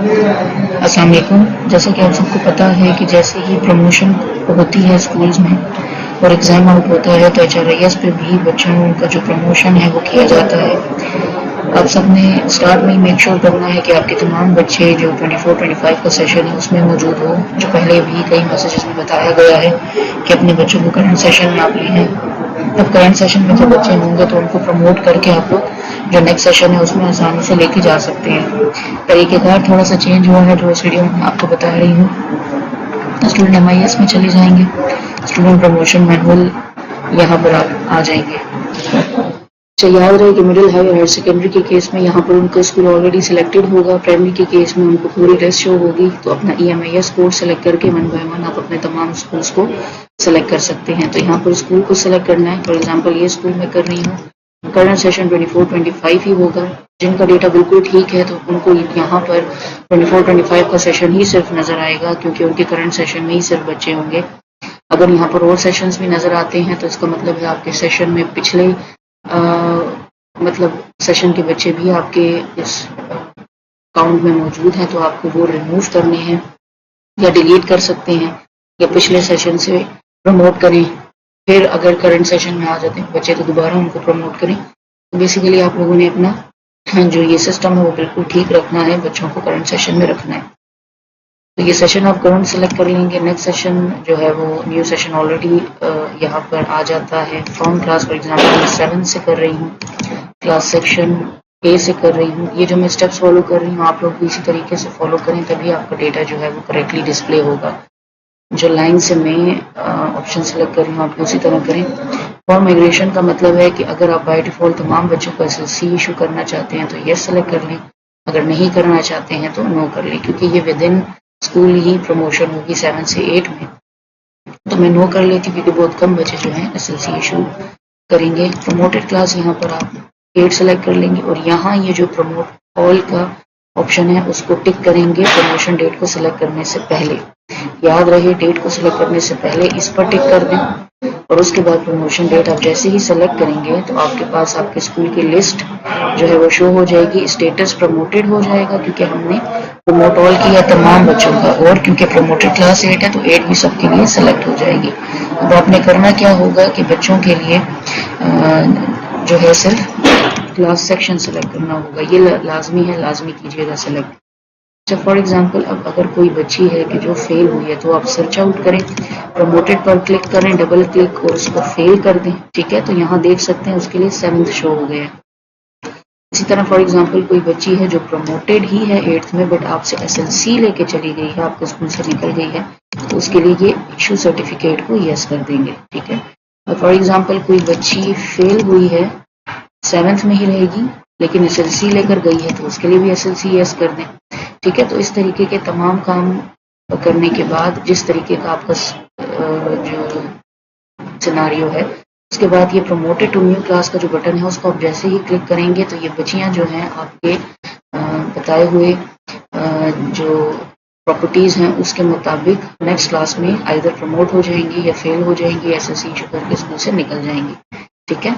السلام علیکم. جیسا کہ آپ سب کو پتہ ہے کہ جیسے ہی پروموشن ہوتی ہے اسکولز میں اور ایگزام آؤٹ ہوتا ہے تو HRIS پہ بھی بچوں کا جو پروموشن ہے وہ کیا جاتا ہے. آپ سب نے اسٹارٹ میں ہی میک شور کرنا ہے کہ آپ کے تمام بچے جو 24-25 کا سیشن ہے اس میں موجود ہو، جو پہلے بھی کئی میسیجز میں بتایا گیا ہے کہ اپنے بچوں کو کرنٹ سیشن میں آپ لے ہیں. اب کرنٹ سیشن میں جب بچے ہوں گے تو ان کو پروموٹ کر کے آپ لوگ جو نیکسٹ سیشن ہے اس میں آسانی سے لے کے جا سکتے ہیں. طریقہ کار تھوڑا سا چینج ہوا ہے جو اس ویڈیو میں آپ کو بتا رہی ہوں. اسٹوڈنٹ MIS میں چلے جائیں گے، اسٹوڈنٹ پروموشن مینول یہاں پر آپ آ جائیں گے. اچھا، یاد رہے کہ مڈل ہائی اور ہائر سیکنڈری کے کیس میں یہاں پر ان کا اسکول آلریڈی سلیکٹڈ ہوگا. پرائمری کے کیس میں ان کو پوری لسٹ شو ہوگی تو اپنا EMIS کوڈ سلیکٹ کر کے 1 by 1 آپ اپنے تمام اسکولس کو سلیکٹ کر سکتے ہیں. تو یہاں پر اسکول کو سلیکٹ کرنا ہے. فار ایگزامپل یہ اسکول میں کر رہی ہوں، کرنٹ سیشن 24-25 ہی ہوگا. جن کا ڈیٹا بالکل ٹھیک ہے تو ان کو یہاں پر 24-25 کا سیشن ہی صرف نظر آئے گا کیونکہ ان کے کرنٹ سیشن میں ہی صرف بچے ہوں گے. اگر یہاں پر اور سیشنز بھی نظر آتے ہیں تو اس کا مطلب ہے آپ کے سیشن میں پچھلے مطلب سیشن کے بچے بھی آپ کے اس اکاؤنٹ میں موجود ہیں تو آپ کو وہ ریموو کرنے ہیں یا ڈیلیٹ کر سکتے ہیں یا پچھلے سیشن سے پروموٹ کریں. پھر اگر کرنٹ سیشن میں آ جاتے ہیں بچے تو دوبارہ ان کو پروموٹ کریں. بیسیکلی آپ لوگوں نے اپنا جو یہ سسٹم ہے وہ بالکل ٹھیک رکھنا ہے، بچوں کو کرنٹ سیشن میں رکھنا ہے. تو یہ سیشن آپ کرنٹ سلیکٹ کر لیں گے. نیکسٹ سیشن جو ہے وہ نیو سیشن آلریڈی یہاں پر آ جاتا ہے. فرام کلاس فار ایگزامپل میں 7 سے کر رہی ہوں، کلاس سیکشن A سے کر رہی ہوں. یہ جو میں اسٹیپس فالو کر رہی ہوں آپ لوگ بھی اسی طریقے سے فالو کریں تبھی آپ کا ڈیٹا جو ہے وہ کریکٹلی ڈسپلے ہوگا. جو لائن سے میں آپشن سلیکٹ کر رہی ہوں آپ اسی طرح کریں. فار مائگریشن کا مطلب ہے کہ اگر آپ بائی ڈیفالٹ تمام بچوں کو SLC ایشو کرنا چاہتے ہیں تو یس سلیکٹ کر لیں، اگر نہیں کرنا چاہتے ہیں تو نو کر لیں. کیونکہ یہ with in school he promotion ہوگی 7 سے 8 میں، تو میں نو کر لیتی کیونکہ بہت کم بچے جو ہیں SLC ایشو کریں گے. پروموٹڈ کلاس یہاں پر آپ 8 سلیکٹ کر لیں گے اور یہاں یہ جو پروموٹ آل کا آپشن ہے اس کو ٹک کریں گے پروموشن ڈیٹ کو سلیکٹ کرنے سے پہلے. یاد رہے ڈیٹ کو سلیکٹ کرنے سے پہلے اس پر ٹک کر دیں اور اس کے بعد پروموشن ڈیٹ آپ جیسے ہی سلیکٹ کریں گے تو آپ کے پاس آپ کے اسکول کی لسٹ جو ہے وہ شو ہو جائے گی. اسٹیٹس پروموٹڈ ہو جائے گا کیونکہ ہم نے پروموٹ آل کیا تمام بچوں کا، اور کیونکہ پروموٹڈ کلاس 8 ہے تو 8 بھی سب کے لیے سلیکٹ ہو جائے گی. اب آپ نے کرنا کیا ہوگا کہ بچوں کے لیے جو ہے صرف کلاس سیکشن سلیکٹ کرنا ہوگا. یہ لازمی ہے، لازمی کیجیے گا سلیکٹ. اچھا، فار ایگزامپل اب اگر کوئی بچی ہے کہ جو فیل ہوئی ہے تو آپ سرچ آؤٹ کریں، پروموٹڈ پر کلک کریں، ڈبل کلک اور اس کو فیل کر دیں. ٹھیک ہے، تو یہاں دیکھ سکتے ہیں اس کے لیے 7 شو ہو گیا. اسی طرح فار ایگزامپل کوئی بچی ہے جو پروموٹڈ ہی ہے 8 میں بٹ آپ سے SLC لے کے چلی گئی ہے، آپ کے اسکول سے نکل گئی ہے، تو اس کے لیے یہ ایشو سرٹیفکیٹ کو یس کر دیں گے. ٹھیک ہے. اور فار ایگزامپل کوئی بچی فیل ہوئی ہے 7 میں ہی رہے گی لیکن SLC لے کر گئی ہے تو اس کے لیے بھی SLC یس کر دیں. ٹھیک ہے. تو اس طریقے کے تمام کام کرنے کے بعد جس طریقے کا آپ کا جو سیناریو ہے اس کے بعد یہ پروموٹڈ ٹو نیو کلاس کا جو بٹن ہے اس کو آپ جیسے ہی کلک کریں گے تو یہ بچیاں جو ہیں آپ کے بتائے ہوئے جو پراپرٹیز ہیں اس کے مطابق نیکسٹ کلاس میں آئیدر پروموٹ ہو جائیں گی یا فیل ہو جائیں گی، SLC ایشو کر کے اسکول سے نکل جائیں گی. ٹھیک ہے.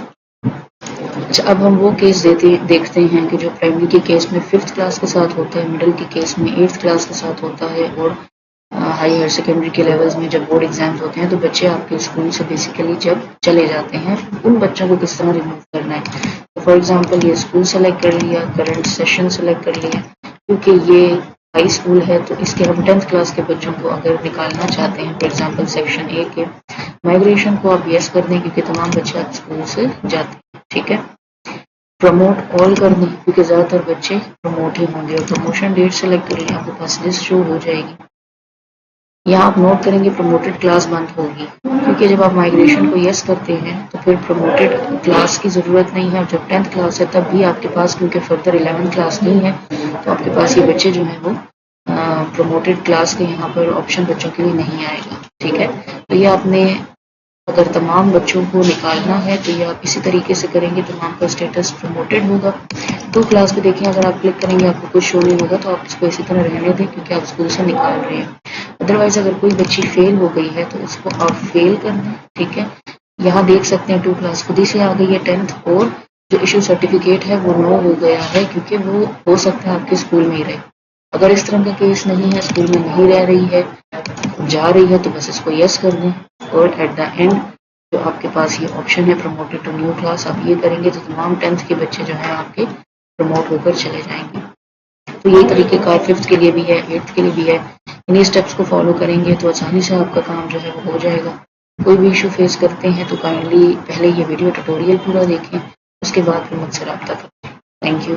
اچھا، اب ہم وہ کیس دیکھتے ہیں کہ جو پرائمری کے کیس میں 5th کلاس کے ساتھ ہوتا ہے، مڈل کے کیس میں 8th کلاس کے ساتھ ہوتا ہے، اور ہائی ہائر سیکنڈری کے لیولز میں جب بورڈ ایگزامز ہوتے ہیں تو بچے آپ کے اسکول سے بیسیکلی جب چلے جاتے ہیں ان بچوں کو کس طرح ریموو کرنا ہے. فار ایگزامپل یہ اسکول سلیکٹ کر لیا، کرنٹ سیشن سلیکٹ کر لیا. کیونکہ یہ ہائی اسکول ہے تو اس کے ہم 10th کلاس کے بچوں کو اگر نکالنا چاہتے ہیں فار ایگزامپل سیکشن A کے مائگریشن کو آپ یس کر دیں کیونکہ تمام بچے آپ اسکول سے جاتے ہیں. ٹھیک ہے. پروموٹ آل کر دیں کیونکہ زیادہ تر بچے پروموٹ ہی ہوں گے، اور پروموشن ڈیٹ سلیکٹ کر لیں، آپ کے پاس لسٹ شو ہو جائے گی. یہاں آپ نوٹ کریں گے پروموٹڈ کلاس بند ہوگی کیونکہ جب آپ مائگریشن کو یس کرتے ہیں تو پھر پروموٹڈ کلاس کی ضرورت نہیں ہے، اور جب 10th کلاس ہے تب بھی آپ کے پاس کیونکہ فردر 11th کلاس نہیں ہے تو آپ کے پاس یہ بچے جو ہیں وہ پروموٹڈ کلاس کے یہاں پر آپشن بچوں کے لیے نہیں آئے گا. ٹھیک ہے. تو یہ آپ نے اگر تمام بچوں کو نکالنا ہے تو یہ آپ اسی طریقے سے کریں گے، تمام کا اسٹیٹس پروموٹڈ ہوگا. 2 کلاس پہ دیکھیں اگر آپ کلک کریں گے آپ کو کچھ شو نہیں ہوگا تو آپ اس کو اسی طرح رہنے دیں کیونکہ آپ اسکول سے نکال رہے ہیں. ادروائز اگر کوئی بچی فیل ہو گئی ہے تو اس کو آپ فیل کر دیں. ٹھیک ہے. یہاں دیکھ سکتے ہیں 2 کلاس خود ہی سے آ گئی ہے 10th، اور جو ایشو سرٹیفکیٹ ہے وہ نو ہو گیا ہے کیونکہ وہ ہو سکتا ہے آپ کے اسکول میں ہی رہے. اگر اس طرح کا کیس نہیں ہے، اسکول میں نہیں رہ رہی ہے، جا رہی ہے، تو بس اس کو یس کر دیں، اور ایٹ دا اینڈ جو آپ کے پاس یہ آپشن ہے پروموٹڈ ٹو نیو کلاس، آپ یہ کریں گے تو تمام 10th کے بچے جو ہیں آپ کے پروموٹ ہو کر چلے جائیں گے۔ تو یہ طریقہ کار 5th کے لیے بھی ہے، 8th کے لیے بھی ہے۔ انہیں اسٹیپس کو فالو کریں گے تو آسانی سے آپ کا کام جو ہے وہ ہو جائے گا۔ کوئی بھی ایشو فیس کرتے ہیں تو کائنڈلی پہلے یہ ویڈیو ٹیوٹوریل پورا دیکھیں، اس کے بعد پھر مجھ سے رابطہ کریں۔ Thank you.